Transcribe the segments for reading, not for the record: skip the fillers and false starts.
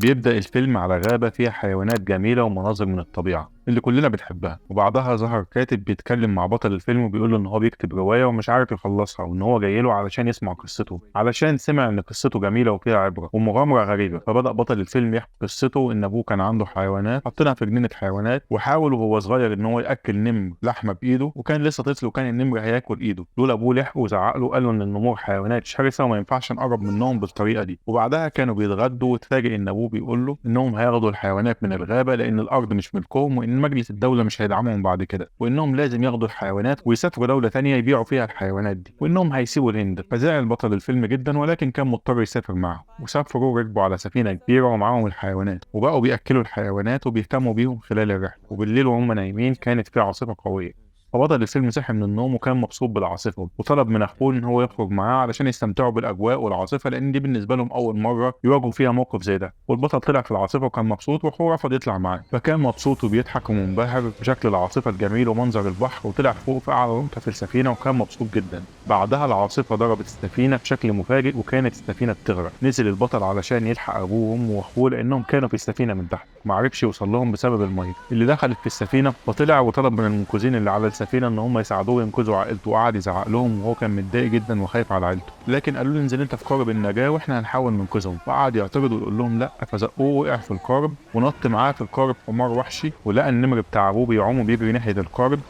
بيبدأ الفيلم على غابة فيها حيوانات جميلة ومناظر من الطبيعة اللي كلنا بنحبها، وبعدها ظهر كاتب بيتكلم مع بطل الفيلم وبيقول له إن هو بيكتب رواية ومش عارف يخلصها، وإن هو جاي له علشان يسمع قصته، علشان سمع إن قصته جميلة وفيها عبرة ومغامرة غريبة. فبدأ بطل الفيلم يحكي قصته إن أبوه كان عنده حيوانات حاطينها في جنينة حيوانات، وحاول وهو صغير إن هو يأكل نمر لحمة بإيده، وكان لسه طفل وكان النمر هياكل إيده، لولا أبوه لحقه وزعق له قال له إن النمور حيوانات شرسة وما ينفعش نقرب منهم بالطريقة دي. وبعدها كانوا بيتغدوا واتفاجئ إن أبوه بيقول له إنهم هياخدوا الحيوانات من الغابة لأن الأرض مش ملكهم، وإن مجلس الدولة مش هيدعمهم بعد كده، وإنهم لازم ياخدوا الحيوانات ويسافروا دولة تانية يبيعوا فيها الحيوانات دي، وإنهم هيسيبوا الهند. فزعل بطل الفيلم جدا ولكن كان مضطر يسافر معهم، وسافروا وركبوا على سفينة كبيرة ومعاهم الحيوانات، وبقوا بيأكلوا الحيوانات وبيهتموا بيهم خلال الرحلة. وبالليل وهم نايمين كانت في عاصفة قوية، فبطل الفيلم صحي من النوم وكان مبسوط بالعاصفة، وطلب من أخوه إن هو يخرج معاه علشان يستمتعوا بالأجواء والعاصفة، لأن دي بالنسبة لهم أول مرة يواجهوا فيها موقف زي ده. والبطل طلع في العاصفة وكان مبسوط، وأخوه رفض يطلع معاه، فكان مبسوط وبيضحك ومنبهر بشكل العاصفة الجميل ومنظر البحر، وطلع فوق في أعلى نقطة في السفينة وكان مبسوط جدا. بعدها العاصفة ضربت السفينة بشكل مفاجئ وكانت السفينة بتغرق. نزل البطل علشان يلحق أبوه وأمه وأخوه لأنهم كانوا في السفينة من تحت، معرفش يوصل لهم بسبب المية اللي دخلت في السفينة. فطلع وطلب من المنقذين اللي على السفينة إن هم يساعدوه ينقذوا عائلته، وقعد يزعق لهم وهو كان متضايق جدا وخايف على عائلته، لكن قالوا له انزل انت في قارب النجاة واحنا هنحاول ننقذهم. فقعد يعترض ويقول لهم لا، فزقوه وقع في القارب، ونط معاه في القارب حمار وحشي، ولقى النمر بتاع ابوه بيعوم وبيجري ناحية القارب،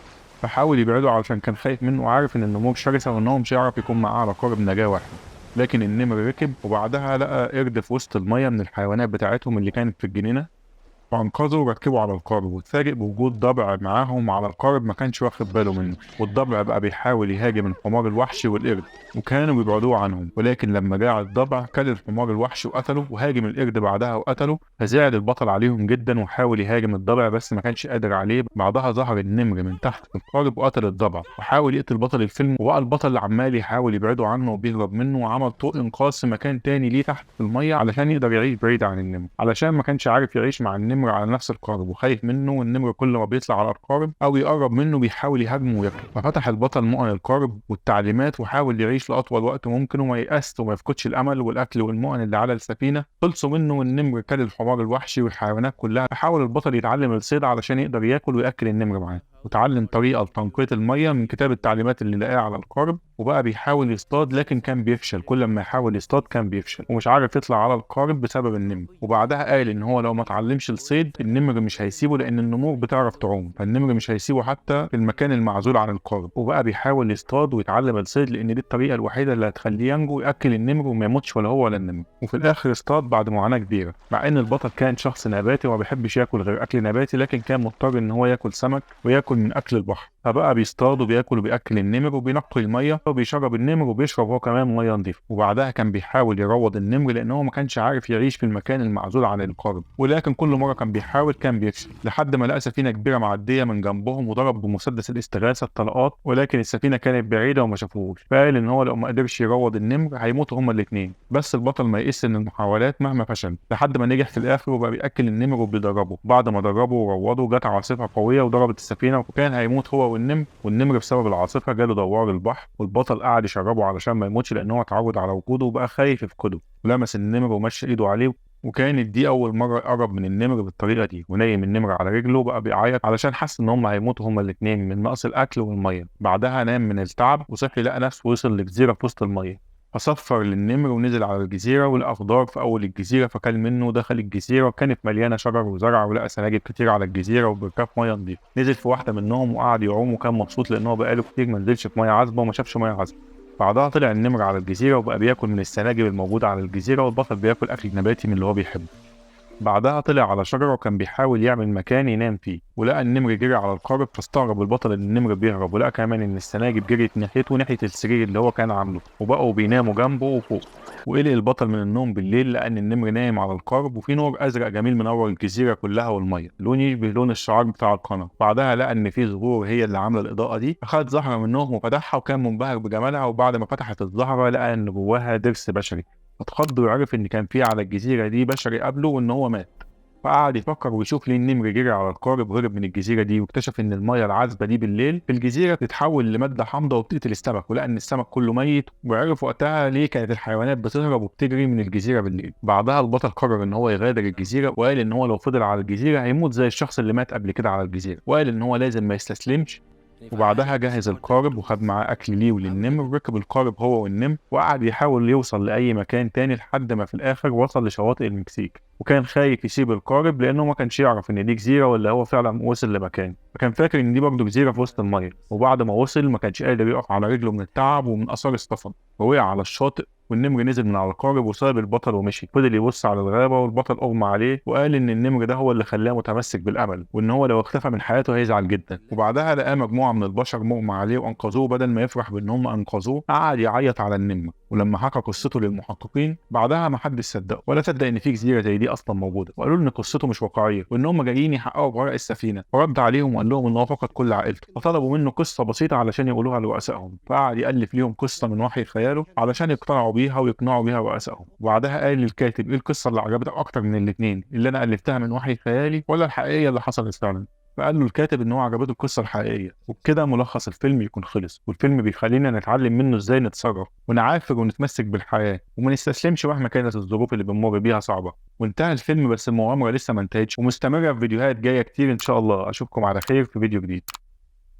فحاول يبعده علشان كان خايف منه وعارف ان النمور شرسة وان هو مش هيعرف يكون معاه على قارب نجاة واحد. لكن النمر ركب، وبعدها لقى قرد في وسط المية من الحيوانات بتاعتهم اللي كانت في الجنينة، فأنقذوا وركبوا على القارب، واتفاجئ بوجود ضبع معاهم على القارب ما كانش واخد باله منه. والضبع بقى بيحاول يهاجم الحمار الوحشي والقرد، وكانوا بيبعدوه عنهم، ولكن لما جاع الضبع كل الحمار الوحشي وقتله، وهاجم القرد بعدها وقتله. فزعل البطل عليهم جدا وحاول يهاجم الضبع بس ما كانش قادر عليه. بعدها ظهر النمر من تحت في القارب وقتل الضبع، وحاول يقتل بطل الفيلم، وبقى البطل عمال يحاول يبعده عنه وبيهرب منه، وعمل طوق انقاذ في مكان تاني ليه تحت في الميه علشان يقدر يعيش بعيد عن النمر، علشان ما كانش عارف يعيش مع النمر على نفس القارب وخايف منه، والنمر كل ما بيطلع على القارب او يقرب منه بيحاول يهاجمه وياكله. ففتح البطل مؤن القارب والتعليمات وحاول يعيش لاطول وقت ممكن وما ييأس وما يفقدش الامل، والاكل والمؤن اللي على السفينه خلصوا منه، والنمر كل الحمار الوحشي والحيوانات كلها. فحاول البطل يتعلم الصيد علشان يقدر ياكل وياكل النمر معاه، وتعلم طريقة لتنقية المية من كتاب التعليمات اللي لقاها على القارب، وبقى بيحاول يصطاد لكن كان بيفشل. كل ما يحاول يصطاد كان بيفشل ومش عارف يطلع على القارب بسبب النمر. وبعدها قال ان هو لو ما اتعلمش الصيد النمر مش هيسيبه، لان النمور بتعرف تعوم، فالنمر مش هيسيبه حتى في المكان المعزول عن القارب. وبقى بيحاول يصطاد ويتعلم الصيد لان دي الطريقة الوحيدة اللي هتخليه ينجو وياكل النمر وما يموتش ولا هو ولا النمر. وفي الاخر اصطاد بعد معاناة كبيرة، مع ان البطل كان شخص نباتي وما بيحبش ياكل غير اكل نباتي، لكن كان مضطر ان هو ياكل سمك وياكل من اكل البحر. فبقى بيصطاد وبياكل وبياكل النمر وبينقي الميه وبيشرب النمر وبيشرب هو كمان ميه نظيفه. وبعدها كان بيحاول يروض النمر لان هو ما كانش عارف يعيش في المكان المعزول عن القارب، ولكن كل مره كان بيحاول كان بيفشل، لحد ما لقى سفينه كبيره معديه من جنبهم وضرب بمسدس الاستغاثه الطلقات، ولكن السفينه كانت بعيده وما شافوهوش. فقال ان هو لو ما قدرش يروض النمر هيموتوا هما الاثنين. بس البطل ما يقس ان المحاولات مهما فشل، لحد ما نجح في الاخر وبقى بياكل النمر وبيدربه. بعد ما دربه وروضه جت عاصفه قويه وضربت السفينه، وكان هيموت هو والنمر بسبب العاصفه. جاله دوار البحر، والبطل قعد يشربه علشان ما يموتش لان هو اتعود على وجوده وبقى خايف يفقده. ولمس النمر ومشى ايده عليه، وكانت دي اول مره يقرب من النمر بالطريقه دي. ونايم النمر على رجله وبقى بيعيط علشان حس ان هم هيموتوا هما الاثنين من نقص الاكل والميه. بعدها نام من التعب وصحي لقى نفسه وصل لجزيره في وسط الميه، فصفر للنمر ونزل على الجزيرة ولقى خضار في أول الجزيرة، فكل منه ودخل الجزيرة وكانت مليانة شجر وزرع، ولقى سناجب كتير على الجزيرة وبركاب مية نضيفة. نزل في واحدة منهم وقعد يعوم وكان مبسوط لأن هو بقاله كتير منزلش في مية عذبة وما شافش مية عذبة. بعدها طلع النمر على الجزيرة وبقى بياكل من السناجب الموجودة على الجزيرة، والبطل بياكل أكل نباتي من اللي هو بيحبه. بعدها طلع على شجرة وكان بيحاول يعمل مكان ينام فيه، ولقى النمر جري على القارب، فاستغرب البطل ان النمر بيهرب، ولقى كمان ان السناجب جريت ناحيته ناحية السرير اللي هو كان عامله، وبقوا بيناموا جنبه وفوق. وقلق البطل من النوم بالليل لان النمر نايم على القارب وفي نور ازرق جميل منور الجزيرة كلها والمية، لون يشبه لون الشعار بتاع القناة. بعدها لقى ان في زهور هي اللي عاملة الاضاءة دي، اخد زهرة منهم وفتحها وكان منبهر بجمالها. وبعد ما فتحت الزهرة لقى ان جواها ضرس بشري، اتخض وعرف ان كان في على الجزيرة دي بشري قبله وان هو مات. فقعد يفكر ويشوف ليه النمر جري على القارب وهرب من الجزيرة دي، واكتشف إن المية العذبة دي بالليل في الجزيرة بتتحول لمادة حامضة وبتقتل السمك، ولقى إن السمك كله ميت، وعرف وقتها ليه كانت الحيوانات بتهرب وبتجري من الجزيرة بالليل. بعدها البطل قرر إن هو يغادر الجزيرة، وقال إن هو لو فضل على الجزيرة هيموت زي الشخص اللي مات قبل كده على الجزيرة، وقال إن هو لازم ما يستسلمش. وبعدها جهز القارب وخد معاه أكل ليه وللنمر، وركب القارب هو والنمر وقعد يحاول يوصل لأي مكان تاني لحد ما في الآخر وصل لشواطئ المكسيك. وكان خايف يسيب القارب لأنه ما كانش يعرف إن دي جزيرة ولا هو فعلا وصل لمكان، فكان فاكر إن دي برضه جزيرة في وسط المية. وبعد ما وصل ما كانش قادر يقف على رجله من التعب ومن آثار السفر، ووقع على الشاطئ. والنمر نزل من على القارب وساب البطل ومشي. فضل يبص على الغابة والبطل أغمى عليه، وقال إن النمر ده هو اللي خلاه متمسك بالأمل، وإن هو لو اختفى من حياته هيزعل جدا. وبعدها لقى مجموعة من البشر مغمى عليه وأنقذوه، بدل ما يفرح بإن هم أنقذوه قعد يعيط على النمر. ولما حكى قصته للمحققين بعدها ما حدش صدقه ولا صدق إن في جزيرة زي دي أصلا موجودة، وقالوا له إن قصته مش واقعية وإن هم جايين يحققوا بورق السفينة. فرد عليهم وقال لهم إن هو فقد كل عائلته، فطلبوا منه قصة بسيطة علشان يقولوها لرؤسائهم. فقعد يألف ليهم قصة من وحي خياله علشان يقتنعوا بيها ويقنعوا بيها رؤسائهم. وبعدها قال للكاتب: إيه القصة اللي عجبتك أكتر من الاتنين، اللي أنا ألفتها من وحي خيالي ولا الحقيقية اللي حصلت فعلا؟ فقال له الكاتب ان هو عجبته القصه الحقيقيه. وبكده ملخص الفيلم يكون خلص، والفيلم بيخلينا نتعلم منه ازاي نتصرف ونعافر ونتمسك بالحياه وما نستسلمش مهما كانت الظروف اللي بنمر بيها صعبه. وانتهى الفيلم بس المغامره لسه ما انتهتش، ومستمره في فيديوهات جايه كتير ان شاء الله. اشوفكم على خير في فيديو جديد.